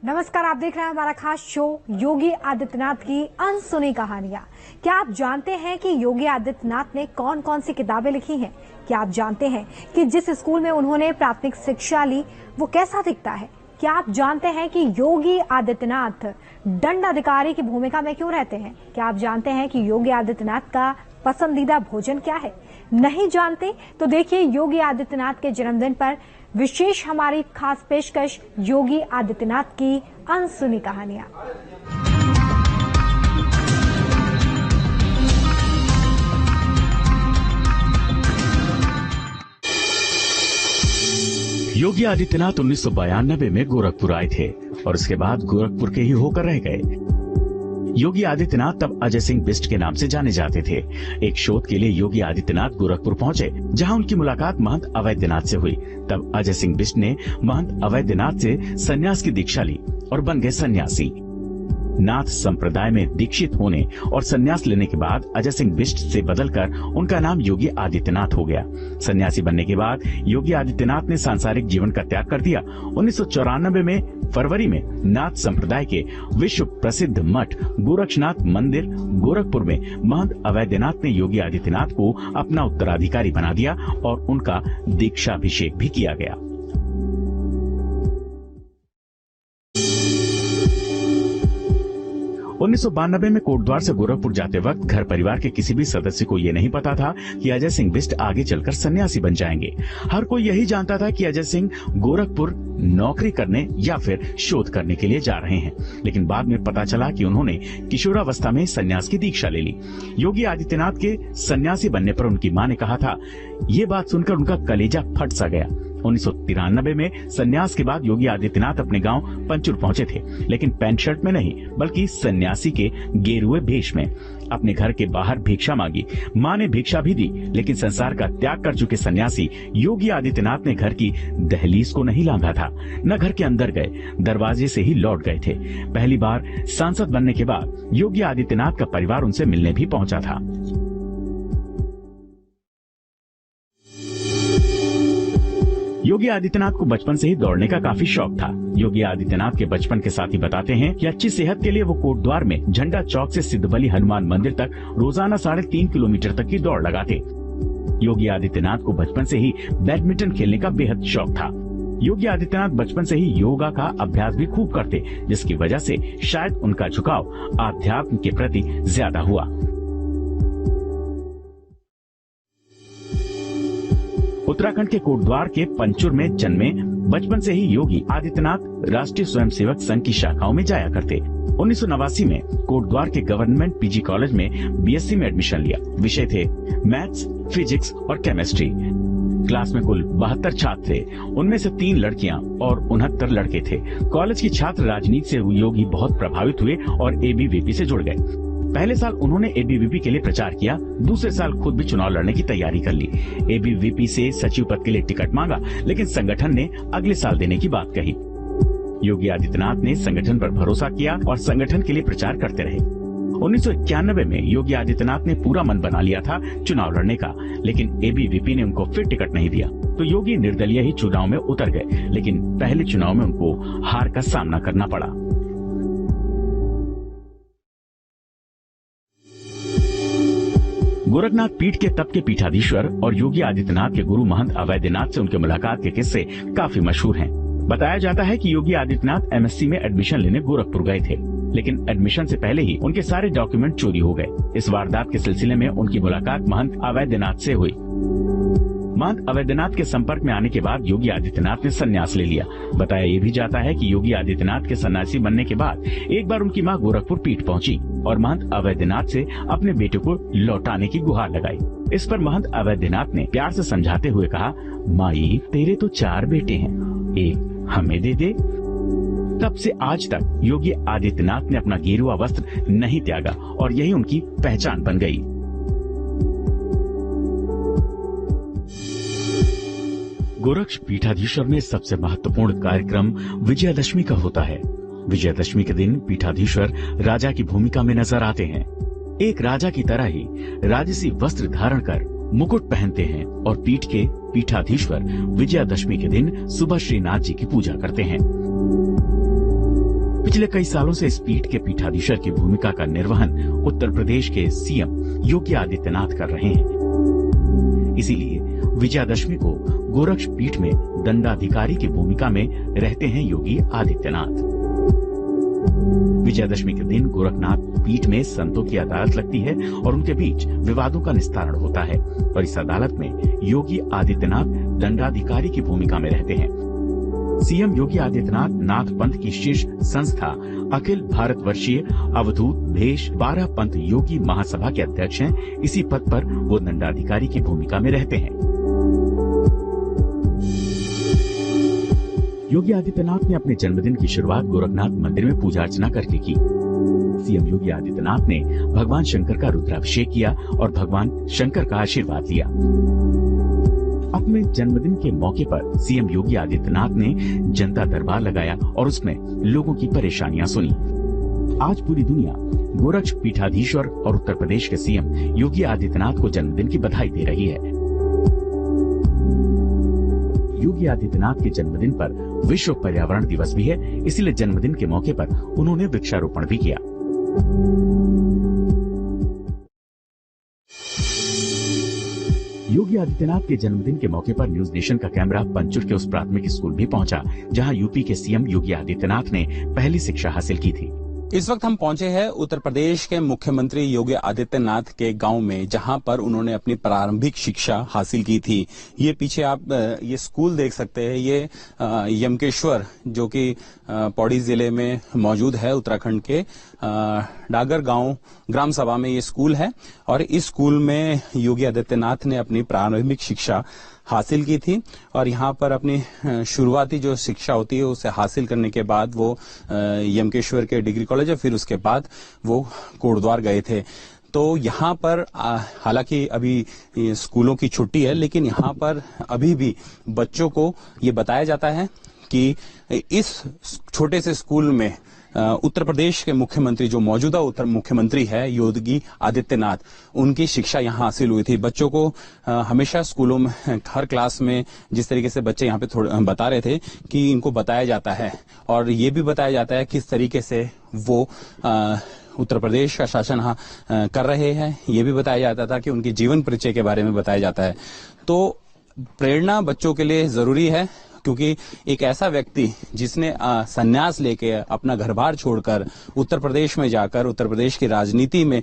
नमस्कार, आप देख रहे हैं हमारा खास शो योगी आदित्यनाथ की अनसुनी कहानियां। क्या आप जानते हैं कि योगी आदित्यनाथ ने कौन कौन सी किताबें लिखी हैं? क्या आप जानते हैं कि जिस स्कूल में उन्होंने प्राथमिक शिक्षा ली वो कैसा दिखता है? क्या आप जानते हैं कि योगी आदित्यनाथ दंडाधिकारी की भूमिका में क्यों रहते हैं? क्या आप जानते हैं कि योगी आदित्यनाथ का पसंदीदा भोजन क्या है? नहीं जानते तो देखिए योगी आदित्यनाथ के जन्मदिन पर विशेष हमारी खास पेशकश योगी आदित्यनाथ की अनसुनी कहानियां। योगी आदित्यनाथ 1992 में गोरखपुर आए थे और उसके बाद गोरखपुर के ही होकर रह गए। योगी आदित्यनाथ तब अजय सिंह बिष्ट के नाम से जाने जाते थे। एक शोध के लिए योगी आदित्यनाथ गोरखपुर पहुंचे, जहां उनकी मुलाकात महंत अवैधनाथ से हुई। तब अजय सिंह बिष्ट ने महंत अवैधनाथ से सन्यास की दीक्षा ली और बन गए सन्यासी। नाथ संप्रदाय में दीक्षित होने और सन्यास लेने के बाद अजय सिंह बिष्ट से बदलकर उनका नाम योगी आदित्यनाथ हो गया। सन्यासी बनने के बाद योगी आदित्यनाथ ने सांसारिक जीवन का त्याग कर दिया। 1994 में फरवरी में नाथ संप्रदाय के विश्व प्रसिद्ध मठ गोरक्षनाथ मंदिर गोरखपुर में महंत अवैधनाथ ने योगी आदित्यनाथ को अपना उत्तराधिकारी बना दिया और उनका दीक्षाभिषेक भी किया गया। उन्नीस में कोटद्वार से गोरखपुर जाते वक्त घर परिवार के किसी भी सदस्य को ये नहीं पता था कि अजय सिंह बिष्ट आगे चलकर सन्यासी बन जाएंगे। हर कोई यही जानता था कि अजय सिंह गोरखपुर नौकरी करने या फिर शोध करने के लिए जा रहे हैं, लेकिन बाद में पता चला कि उन्होंने किशोरावस्था में सन्यास की दीक्षा ले ली। योगी आदित्यनाथ के सन्यासी बनने पर उनकी मां ने कहा था, ये बात सुनकर उनका कलेजा फट सा गया। 1993 में सन्यास के बाद योगी आदित्यनाथ अपने गांव पंचुर पहुंचे थे, लेकिन पैंट शर्ट में नहीं बल्कि सन्यासी के गेरुए भेष में। अपने घर के बाहर भिक्षा मांगी, मां ने भिक्षा भी दी, लेकिन संसार का त्याग कर चुके सन्यासी योगी आदित्यनाथ ने घर की दहलीज को नहीं लांघा था, न घर के अंदर गए, दरवाजे से ही लौट गए थे। पहली बार सांसद बनने के बाद योगी आदित्यनाथ का परिवार उनसे मिलने भी पहुंचा था। योगी आदित्यनाथ को बचपन से ही दौड़ने का काफी शौक था। योगी आदित्यनाथ के बचपन के साथी बताते हैं कि अच्छी सेहत के लिए वो कोटद्वार में झंडा चौक से सिद्धबली हनुमान मंदिर तक रोजाना 3.5 किलोमीटर तक की दौड़ लगाते। योगी आदित्यनाथ को बचपन से ही बैडमिंटन खेलने का बेहद शौक था। योगी आदित्यनाथ बचपन से ही योगा का अभ्यास भी खूब करते, जिसकी वजह से शायद उनका झुकाव आध्यात्म के प्रति ज्यादा हुआ। उत्तराखंड के कोटद्वार के पंचुर में जन्मे बचपन से ही योगी आदित्यनाथ राष्ट्रीय स्वयंसेवक संघ की शाखाओं में जाया करते। 1989 में कोटद्वार के गवर्नमेंट पीजी कॉलेज में बीएससी में एडमिशन लिया। विषय थे मैथ्स, फिजिक्स और केमिस्ट्री। क्लास में कुल 72 छात्र थे, उनमें से 3 लड़कियां और 69 लड़के थे। कॉलेज के छात्र राजनीति से योगी बहुत प्रभावित हुए और एबीवीपी से जुड़ गए। पहले साल उन्होंने एबीवीपी के लिए प्रचार किया, दूसरे साल खुद भी चुनाव लड़ने की तैयारी कर ली। एबीवीपी से सचिव पद के लिए टिकट मांगा, लेकिन संगठन ने अगले साल देने की बात कही। योगी आदित्यनाथ ने संगठन पर भरोसा किया और संगठन के लिए प्रचार करते रहे। 1991 में योगी आदित्यनाथ ने पूरा मन बना लिया था चुनाव लड़ने का, लेकिन एबीवीपी ने उनको फिर टिकट नहीं दिया, तो योगी निर्दलीय ही चुनाव में उतर गए। लेकिन पहले चुनाव में उनको हार का सामना करना पड़ा। गोरखनाथ पीठ के तब के पीठाधीश्वर और योगी आदित्यनाथ के गुरु महंत अवैधनाथ से उनके मुलाकात के किस्से काफी मशहूर हैं। बताया जाता है कि योगी आदित्यनाथ एमएससी में एडमिशन लेने गोरखपुर गए थे, लेकिन एडमिशन से पहले ही उनके सारे डॉक्यूमेंट चोरी हो गए। इस वारदात के सिलसिले में उनकी मुलाकात महंत अवैधनाथ से हुई। महंत अवैधनाथ के संपर्क में आने के बाद योगी आदित्यनाथ ने संन्यास ले लिया। बताया ये भी जाता है कि योगी आदित्यनाथ के सन्यासी बनने के बाद एक बार उनकी मां गोरखपुर पीठ पहुंची और महंत अवैधनाथ से अपने बेटे को लौटाने की गुहार लगाई। इस पर महंत अवैधनाथ ने प्यार से समझाते हुए कहा, माई तेरे तो 4 बेटे हैं, एक हमें दे दे। तब से आज तक योगी आदित्यनाथ ने अपना गेरुआ वस्त्र नहीं त्यागा और यही उनकी पहचान बन गई। गोरक्ष पीठाधीश्वर में सबसे महत्वपूर्ण कार्यक्रम विजयादशमी का होता है। विजयादशमी के दिन पीठाधीश्वर राजा की भूमिका में नजर आते हैं। एक राजा की तरह ही राजसी वस्त्र धारण कर मुकुट पहनते हैं और पीठ के पीठाधीश्वर विजयादशमी के दिन सुबह श्रीनाथ जी की पूजा करते हैं। पिछले कई सालों से इस पीठ के पीठाधीश्वर की भूमिका का निर्वहन उत्तर प्रदेश के सीएम योगी आदित्यनाथ कर रहे हैं। इसीलिए विजयादशमी को गोरक्ष पीठ में दंडाधिकारी की भूमिका में रहते हैं योगी आदित्यनाथ। विजयादशमी के दिन गोरखनाथ पीठ में संतों की अदालत लगती है और उनके बीच विवादों का निस्तारण होता है और इस अदालत में योगी आदित्यनाथ दंडाधिकारी की भूमिका में रहते हैं। सीएम योगी आदित्यनाथ नाथ पंथ की शीर्ष संस्था अखिल भारतवर्षीय अवधूत भेष 12 पंथ योगी महासभा के अध्यक्ष हैं। इसी पद पर वो दंडाधिकारी की भूमिका में रहते हैं। योगी आदित्यनाथ ने अपने जन्मदिन की शुरुआत गोरखनाथ मंदिर में पूजा अर्चना करके की। सीएम योगी आदित्यनाथ ने भगवान शंकर का रुद्राभिषेक किया और भगवान शंकर का आशीर्वाद लिया। अपने जन्मदिन के मौके पर सीएम योगी आदित्यनाथ ने जनता दरबार लगाया और उसमें लोगों की परेशानियां सुनी। आज पूरी दुनिया गोरक्ष पीठाधीश्वर और उत्तर प्रदेश के सीएम योगी आदित्यनाथ को जन्मदिन की बधाई दे रही है। योगी आदित्यनाथ के जन्मदिन पर विश्व पर्यावरण दिवस भी है, इसलिए जन्मदिन के मौके पर उन्होंने वृक्षारोपण भी किया। योगी आदित्यनाथ के जन्मदिन के मौके पर न्यूज नेशन का कैमरा पंचुर के उस प्राथमिक स्कूल भी पहुंचा, जहां यूपी के सीएम योगी आदित्यनाथ ने पहली शिक्षा हासिल की थी। इस वक्त हम पहुंचे हैं उत्तर प्रदेश के मुख्यमंत्री योगी आदित्यनाथ के गांव में, जहां पर उन्होंने अपनी प्रारंभिक शिक्षा हासिल की थी। ये पीछे आप ये स्कूल देख सकते हैं, ये यमकेश्वर जो कि पौड़ी जिले में मौजूद है, उत्तराखंड के डागर गांव ग्राम सभा में ये स्कूल है और इस स्कूल में योगी आदित्यनाथ ने अपनी प्रारंभिक शिक्षा हासिल की थी और यहाँ पर अपनी शुरुआती जो शिक्षा होती है उसे हासिल करने के बाद वो यमकेश्वर के डिग्री कॉलेज और फिर उसके बाद वो कोटद्वार गए थे। तो यहाँ पर हालांकि अभी स्कूलों की छुट्टी है, लेकिन यहाँ पर अभी भी बच्चों को ये बताया जाता है कि इस छोटे से स्कूल में उत्तर प्रदेश के मुख्यमंत्री जो मौजूदा उत्तर मुख्यमंत्री है योगी आदित्यनाथ, उनकी शिक्षा यहाँ हासिल हुई थी। बच्चों को हमेशा स्कूलों में हर क्लास में जिस तरीके से बच्चे यहाँ पे बता रहे थे कि इनको बताया जाता है और ये भी बताया जाता है किस तरीके से वो उत्तर प्रदेश का शासन कर रहे हैं। ये भी बताया जाता था कि उनके जीवन परिचय के बारे में बताया जाता है। तो प्रेरणा बच्चों के लिए जरूरी है, क्योंकि एक ऐसा व्यक्ति जिसने संन्यास लेके अपना घर बार छोड़कर उत्तर प्रदेश में जाकर उत्तर प्रदेश की राजनीति में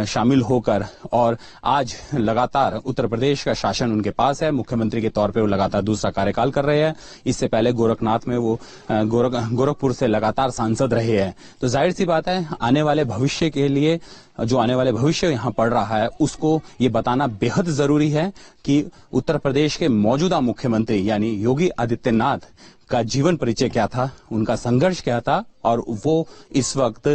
शामिल होकर और आज लगातार उत्तर प्रदेश का शासन उनके पास है, मुख्यमंत्री के तौर पे वो लगातार दूसरा कार्यकाल कर रहे हैं। इससे पहले गोरखनाथ में वो गोरखपुर से लगातार सांसद रहे हैं। तो जाहिर सी बात है आने वाले भविष्य के लिए, जो आने वाले भविष्य यहाँ पड़ रहा है, उसको ये बताना बेहद जरूरी है कि उत्तर प्रदेश के मौजूदा मुख्यमंत्री यानी योगी आदित्यनाथ का जीवन परिचय क्या था, उनका संघर्ष क्या था और वो इस वक्त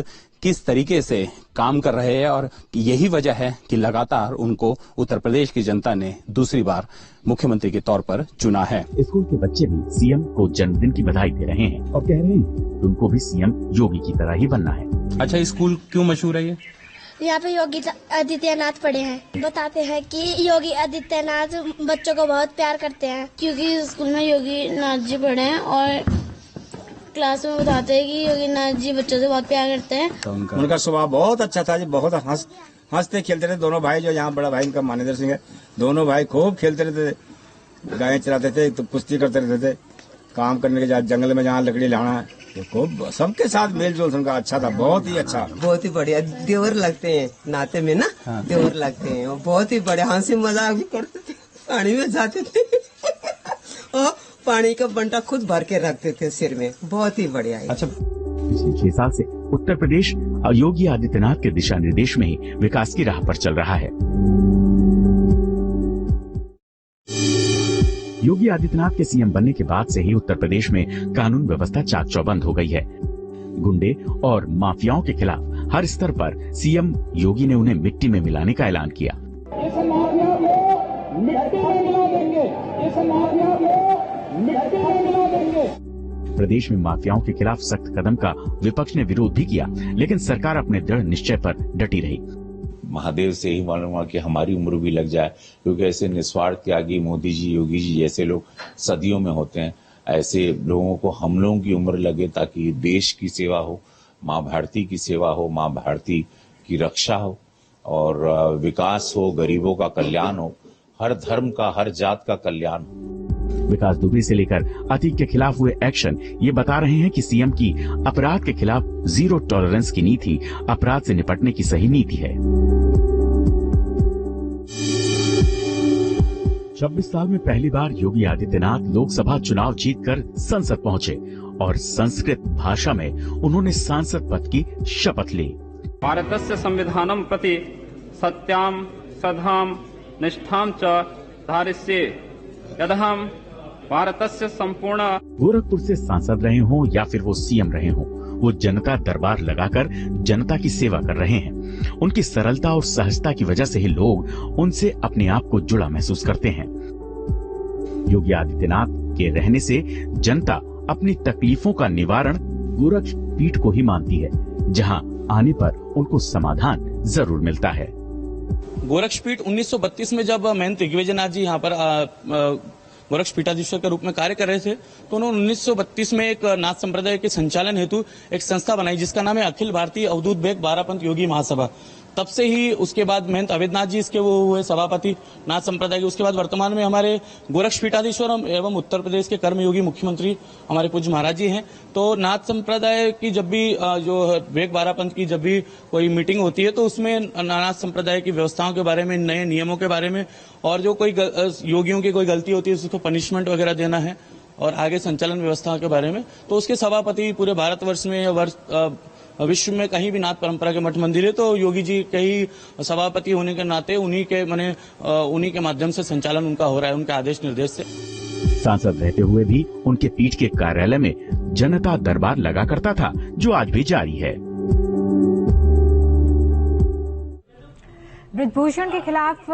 किस तरीके से काम कर रहे हैं। और यही वजह है कि लगातार उनको उत्तर प्रदेश की जनता ने दूसरी बार मुख्यमंत्री के तौर पर चुना है। स्कूल के बच्चे भी सीएम को जन्मदिन की बधाई दे रहे हैं और कह रहे हैं कि उनको भी सीएम योगी की तरह ही बनना है। अच्छा, स्कूल क्यों मशहूर है? यहाँ पे योगी आदित्यनाथ पढ़े हैं। बताते हैं कि योगी आदित्यनाथ बच्चों को बहुत प्यार करते हैं, क्योंकि स्कूल में योगी नाथ जी पढ़े हैं और क्लास में बताते हैं कि योगी नाथ जी बच्चों से बहुत प्यार करते हैं। तो उनका स्वभाव बहुत अच्छा था जी, बहुत हंसते खेलते थे। दोनों भाई, जो यहाँ बड़ा भाई इनका मानेंद्र सिंह है, दोनों भाई खूब खेलते रहते थे, गायें चलाते थे, तो कुश्ती करते रहते थे, काम करने के जंगल में जहाँ लकड़ी लाना है, तो खूब सबके साथ मेल जोल उनका अच्छा था, बहुत ही अच्छा, बहुत ही बढ़िया। देवर लगते हैं नाते में ना, देवर लगते हैं और बहुत ही बढ़िया हंसी मजाक भी करते थे, पानी में जाते थे और पानी का बंटा खुद भर के रखते थे सिर में, बहुत ही बढ़िया है। अच्छा, पिछले 6 साल से उत्तर प्रदेश योगी आदित्यनाथ के दिशा निर्देश में ही विकास की राह पर चल रहा है। योगी आदित्यनाथ के सीएम बनने के बाद से ही उत्तर प्रदेश में कानून व्यवस्था चाक चौबंद हो गई है। गुंडे और माफियाओं के खिलाफ हर स्तर पर सीएम योगी ने उन्हें मिट्टी में मिलाने का ऐलान किया। प्रदेश में माफियाओं के खिलाफ सख्त कदम का विपक्ष ने विरोध भी किया, लेकिन सरकार अपने दृढ़ निश्चय पर डटी रही। महादेव से ही मालूम हुआ कि हमारी उम्र भी लग जाए, क्योंकि ऐसे निस्वार्थ त्यागी मोदी जी, योगी जी जैसे लोग सदियों में होते हैं। ऐसे लोगों को हम लोगों की उम्र लगे ताकि देश की सेवा हो, माँ भारती की सेवा हो, माँ भारती की रक्षा हो और विकास हो, गरीबों का कल्याण हो, हर धर्म का, हर जात का कल्याण हो। विकास दुबे से लेकर अतीक के खिलाफ हुए एक्शन ये बता रहे हैं कि सीएम की अपराध के खिलाफ जीरो टॉलरेंस की नीति अपराध से निपटने की सही नीति है। 26 साल में पहली बार योगी आदित्यनाथ लोकसभा चुनाव जीतकर संसद पहुंचे और संस्कृत भाषा में उन्होंने सांसद पद की शपथ ली। भारतस्य संविधानं प्रति सत्यां श्रद्धां निष्ठां च धारयिष्ये यदहं भारतस्य संपूर्ण। गोरखपुर से सांसद रहे हों या फिर वो सीएम रहे हों, वो जनता दरबार लगाकर जनता की सेवा कर रहे हैं। उनकी सरलता और सहजता की वजह से ही लोग उनसे अपने आप को जुड़ा महसूस करते हैं। योगी आदित्यनाथ के रहने से जनता अपनी तकलीफों का निवारण गोरक्ष पीठ को ही मानती है, जहां आने पर उनको समाधान जरूर मिलता है। गोरक्ष पीठ 1932 में जब महंत दिग्विजयनाथ जी यहाँ पर गोरक्ष पीठाधीश्वर के रूप में कार्य कर रहे थे, तो उन्होंने 1932 में एक नाथ संप्रदाय के संचालन हेतु एक संस्था बनाई जिसका नाम है अखिल भारतीय अवधूत बेग बारापंथ योगी महासभा। तब से ही उसके बाद महंत अवैधनाथ जी इसके वो हुए सभापति नाथ संप्रदाय के। उसके बाद वर्तमान में हमारे गोरक्ष पीठाधीश्वर एवं उत्तर प्रदेश के कर्मयोगी मुख्यमंत्री हमारे पूज्य महाराज जी हैं। तो नाथ संप्रदाय की जब भी जो बेग बारापंथ की जब भी कोई मीटिंग होती है तो उसमें नाथ संप्रदाय की व्यवस्थाओं के बारे में, नए नियमों के बारे में और जो कोई योगियों की कोई गलती होती है उसको पनिशमेंट वगैरह देना है और आगे संचालन व्यवस्था के बारे में, तो उसके सभापति पूरे भारतवर्ष में या विश्व में कहीं भी नाथ परंपरा के मठ मंदिर है तो योगी जी के ही सभापति होने के नाते उन्हीं के माध्यम से संचालन उनका हो रहा है, उनके आदेश निर्देश से। सांसद रहते हुए भी उनके पीठ के कार्यालय में जनता दरबार लगा करता था, जो आज भी जारी है। ब्रजभूषण के खिलाफ